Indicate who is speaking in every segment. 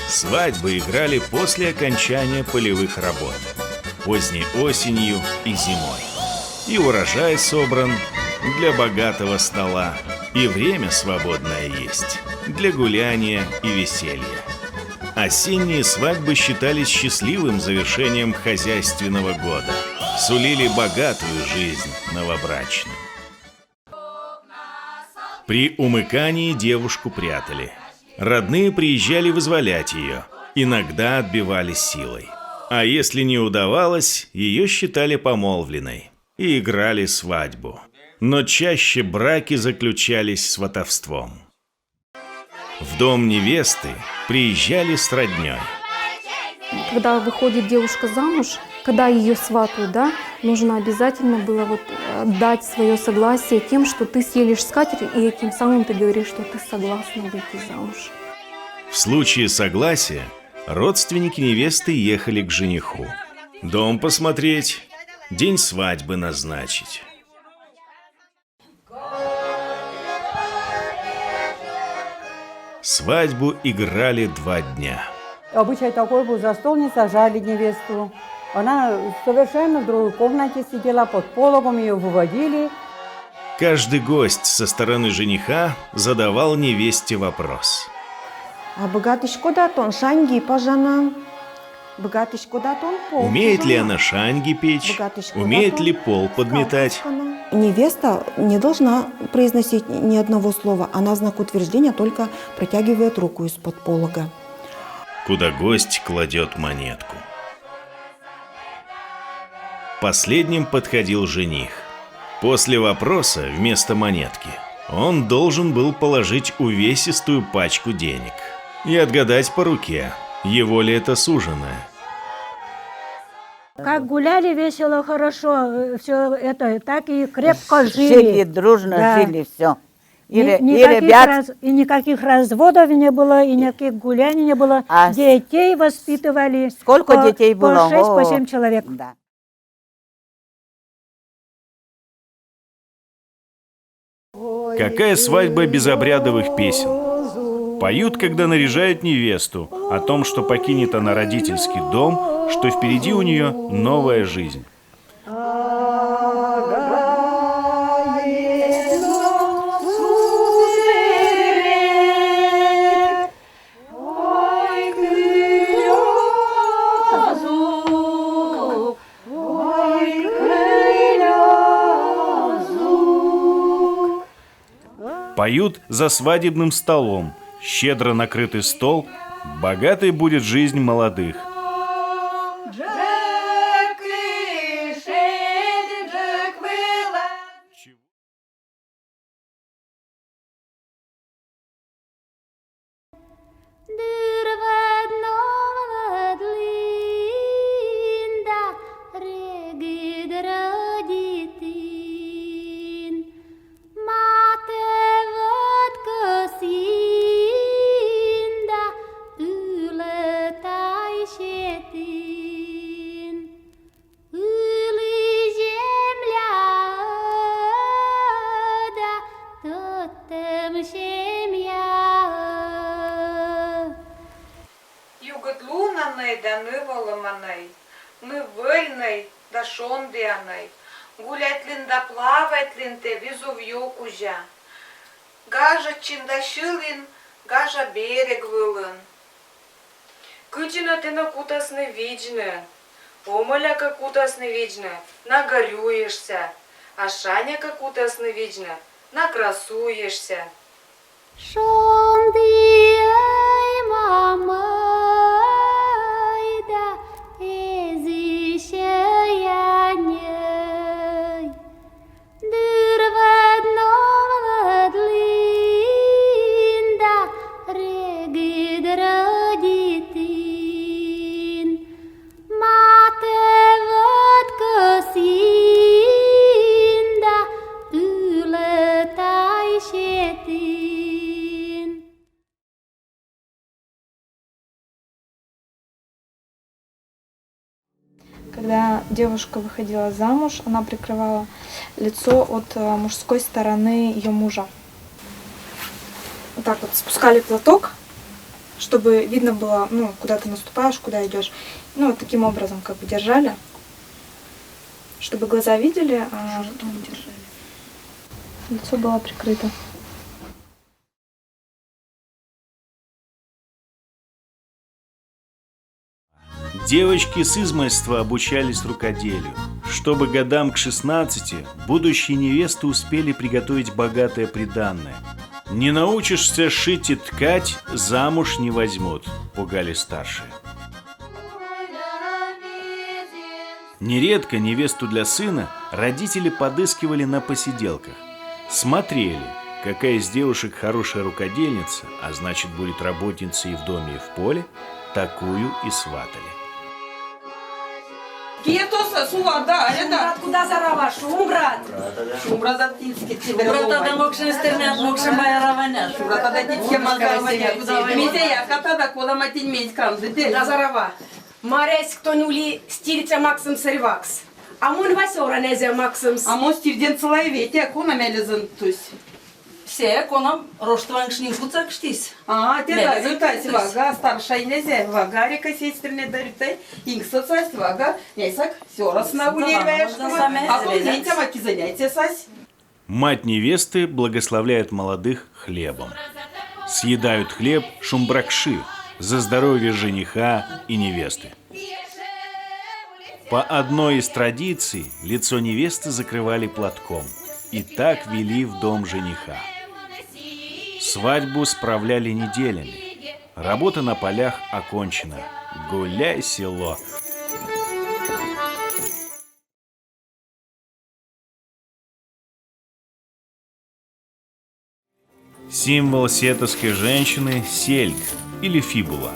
Speaker 1: Свадьбы играли после окончания полевых работ, поздней осенью и зимой. И урожай собран для богатого стола, и время свободное есть для гуляния и веселья. Осенние свадьбы считались счастливым завершением хозяйственного года, сулили богатую жизнь новобрачным. При умыкании девушку прятали. Родные приезжали вызволять ее, иногда отбивали силой. А если не удавалось, ее считали помолвленной и играли свадьбу. Но чаще браки заключались сватовством. В дом невесты приезжали с роднёй.
Speaker 2: Когда выходит девушка замуж, когда ее сватают, да, нужно обязательно было дать свое согласие тем, что ты съедешь скатерть, и тем самым ты говоришь, что ты согласна выйти замуж.
Speaker 1: В случае согласия родственники невесты ехали к жениху. Дом посмотреть, день свадьбы назначить. Свадьбу играли 2 дня.
Speaker 3: Обычай такой был, за стол не сажали невесту. Она совершенно в другой комнате сидела, под пологом ее выводили.
Speaker 1: Каждый гость со стороны жениха задавал невесте вопрос.
Speaker 4: А богатыш куда-то шанги пожана? Богатыш куда-то пол.
Speaker 1: Умеет ли она шанги печь? Умеет ли пол подметать?
Speaker 4: Невеста не должна произносить ни одного слова. Она в знак утверждения только протягивает руку из-под полога.
Speaker 1: Куда гость кладет монетку. Последним подходил жених. После вопроса вместо монетки он должен был положить увесистую пачку денег и отгадать по руке, его ли это суженая.
Speaker 5: Как гуляли весело, хорошо, все это, так и крепко жили.
Speaker 3: Жили, дружно
Speaker 5: Да.
Speaker 3: жили, все. И
Speaker 5: Никаких
Speaker 3: ребят,
Speaker 5: и никаких разводов не было, и никаких гуляний не было.
Speaker 3: А
Speaker 5: Детей воспитывали.
Speaker 3: сколько детей было?
Speaker 5: По 6, по 7
Speaker 3: О,
Speaker 5: человек.
Speaker 3: да.
Speaker 1: Какая свадьба без обрядовых песен? Поют, когда наряжают невесту, о том, что покинет она родительский дом, что впереди у нее новая жизнь. Поют за свадебным столом, щедро накрытый стол, богатой будет жизнь молодых.
Speaker 6: Юготлунанной да ныволоманной, мы вольной да шондианой, гулять лин да плавать лин те визувью кужа. Гажа чиндашилин, гажа берег вылын.
Speaker 7: Кычина ты накутасны вічне, омоляка кутасны вічне, наголюешься, а Шаня кутасны вічне, накрасуешься.
Speaker 8: Шонди ай мама да ezişeyeney dürvedno vladlinda regid roditin mate vodkosinda ületaj şetin.
Speaker 2: Когда девушка выходила замуж, она прикрывала лицо от мужской стороны ее мужа. Вот так вот спускали платок
Speaker 9: чтобы видно было, ну, куда ты наступаешь, куда идешь. Ну, вот таким образом как бы держали, чтобы глаза видели, а лицо было прикрыто.
Speaker 1: Девочки с измальства обучались рукоделию, чтобы годам к 16 будущие невесты успели приготовить богатое приданное. «Не научишься шить и ткать, замуж не возьмут», – пугали старшие. Нередко невесту для сына родители подыскивали на посиделках. Смотрели, какая из девушек хорошая рукодельница, а значит будет работницей и в доме, и в поле, такую и сватали.
Speaker 10: Куда зарава? Шумбрат. Шумбрат атинский тебе. Шумбрат да мокшен стернят, мокшен моя раваня. Шумбрат да титьке мазаваня. Митея, катада кола матин медь камзы. Да зарава. Марес кто нули стильца Максим Сервакс. Амон Васора незе Максимс. Амон стильден целоветия, кона мелезен тусь. Все, конам роштвангшнин куцакштис. Теда зютай вага, старшая незе, вага река сестрне дарютай, инксоцасть вага, несак, все раз на гулевешкова, а то дети маки занятия сась.
Speaker 1: Мать невесты благословляет молодых хлебом. Съедают хлеб шумбракши за здоровье жениха и невесты. По одной из традиций лицо невесты закрывали платком и так вели в дом жениха. Свадьбу справляли неделями. Работа на полях окончена. Гуляй, село! Символ сетовской женщины – сельк или фибула.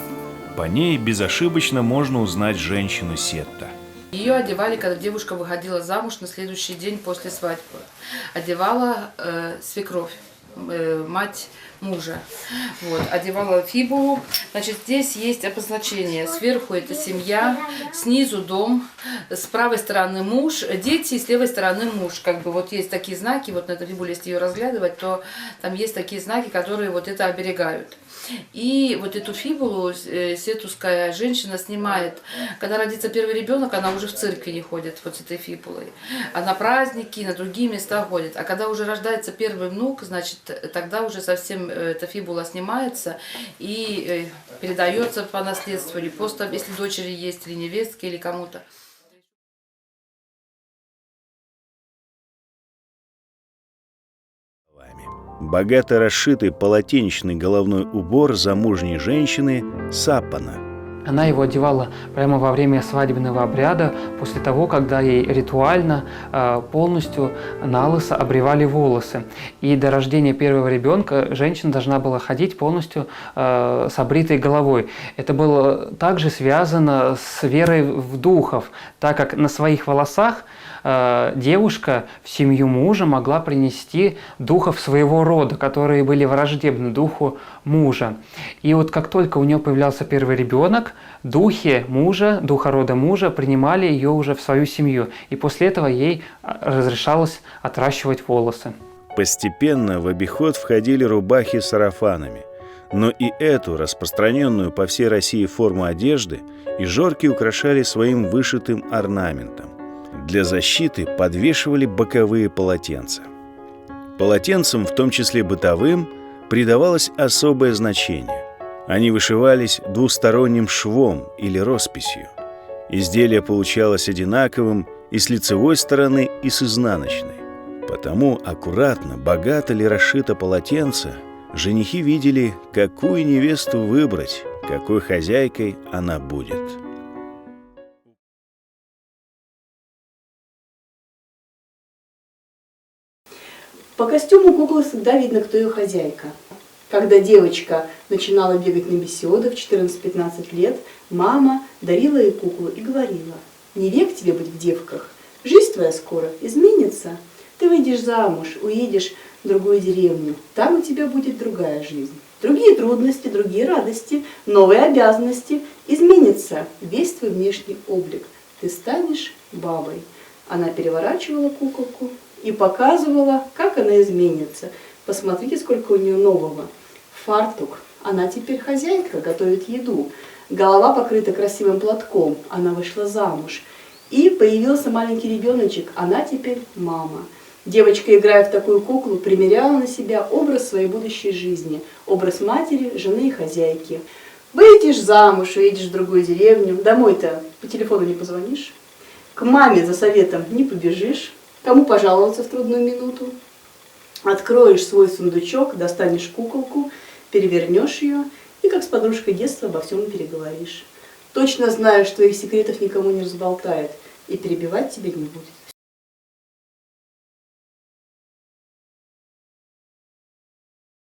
Speaker 1: По ней безошибочно можно узнать женщину Сетта.
Speaker 7: Ее одевали, когда девушка выходила замуж на следующий день после свадьбы. Одевала свекровь, мать мужа. Вот, одевала фибулу. Значит, здесь есть обозначение. Сверху это семья, снизу дом, с правой стороны муж, дети, и с левой стороны муж. Как бы вот есть такие знаки, вот на этой фибуле, если ее разглядывать, то там есть такие знаки, которые вот это оберегают. И вот эту фибулу сетуская женщина снимает. Когда родится первый ребенок, она уже в церкви не ходит вот с этой фибулой. А на праздники, на другие места ходит. А когда уже рождается первый внук, значит, тогда уже совсем эта фибула снимается и передается по наследству. Или просто, если дочери есть, или невестки, или кому-то.
Speaker 1: Богато расшитый полотенечный головной убор замужней женщины – саппана.
Speaker 11: Она его одевала прямо во время свадебного обряда, после того, когда ей ритуально полностью налысо обревали волосы. И до рождения первого ребенка женщина должна была ходить полностью с обритой головой. Это было также связано с верой в духов, так как на своих волосах девушка в семью мужа могла принести духов своего рода, которые были враждебны духу мужа. И вот как только у нее появлялся первый ребенок, духи мужа, духа рода мужа принимали ее уже в свою семью. И после этого ей разрешалось отращивать волосы.
Speaker 1: Постепенно в обиход входили рубахи с сарафанами. Но и эту, распространенную по всей России форму одежды, ижорки украшали своим вышитым орнаментом. Для защиты подвешивали боковые полотенца. Полотенцам, в том числе бытовым, придавалось особое значение. Они вышивались двусторонним швом или росписью. Изделие получалось одинаковым и с лицевой стороны, и с изнаночной. Потому аккуратно, богато ли расшито полотенце, женихи видели, какую невесту выбрать, какой хозяйкой она будет.
Speaker 12: По костюму куклы всегда видно, кто ее хозяйка. Когда девочка начинала бегать на беседы в 14-15 лет, мама дарила ей куклу и говорила: «Не век тебе быть в девках, жизнь твоя скоро изменится. Ты выйдешь замуж, уедешь в другую деревню, там у тебя будет другая жизнь. Другие трудности, другие радости, новые обязанности. Изменится весь твой внешний облик. Ты станешь бабой». Она переворачивала куколку и показывала, как она изменится. Посмотрите, сколько у нее нового. Фартук, Она теперь хозяйка, готовит еду. Голова покрыта красивым платком, она вышла замуж. И появился маленький ребеночек, она теперь мама. Девочка, играя в такую куклу, примеряла на себя образ своей будущей жизни, образ матери, жены и хозяйки. Выйдешь замуж, уедешь в другую деревню, домой-то по телефону не позвонишь, к маме за советом не побежишь, кому пожаловаться в трудную минуту. Откроешь свой сундучок, достанешь куколку, перевернешь ее и как с подружкой детства обо всем переговоришь. Точно знаешь, что твоих секретов никому не разболтает и перебивать тебя не будет.